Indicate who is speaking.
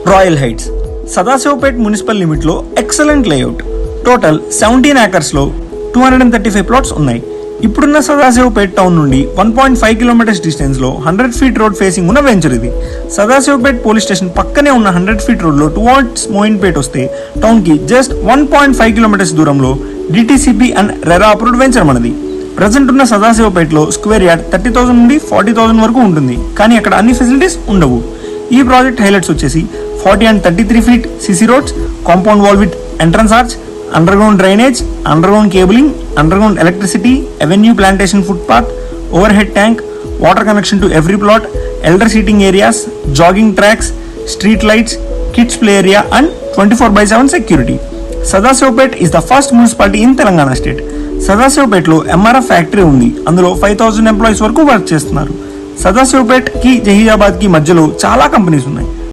Speaker 1: Royal Heights Sadashivpet municipal లిమిట్లో excellent layout. Total 17 acres-లో 235 plots ఉన్నాయి. ఇప్పుడున్న సదాశివపేట్ టౌన్ నుండి 1.5 kilometers డిస్టెన్స్లో 100 feet రోడ్ ఫేసింగ్ ఉన్న వెంచర్ ఇది. సదాశివపేట్ పోలీస్ స్టేషన్ పక్కనే ఉన్న 100 feet రోడ్లో టువర్డ్స్ మోయిన్పేట్ వస్తే టౌన్కి జస్ట్ 1.5 kilometers దూరంలో DTCP and RERA approved venture మనది. ప్రజెంట్ ఉన్న సదాశివపేటలో స్క్వేర్ యార్డ్ 30,000 నుండి 40,000 వరకు ఉంటుంది, కానీ అక్కడ అన్ని ఫెసిలిటీస్ ఉండవు. ఈ ప్రాజెక్ట్ హైలైట్స్ వచ్చేసి 40 and 33 feet CC roads, compound wall with entrance arch, underground drainage, underground cabling, underground electricity, avenue plantation footpath, overhead tank, water connection to every plot, elder seating areas, jogging tracks, street lights, kids play area and 24/7 security. Sadashivpet is the first municipality in Telangana state. సదాశివపేట్లో MRF factory ఉంది, అందులో 5,000 employees వరకు work చేస్తున్నారు. సదాశివపేట్ కి జహీరాబాద్ కి మధ్యలో చాలా companies ఉన్నాయి.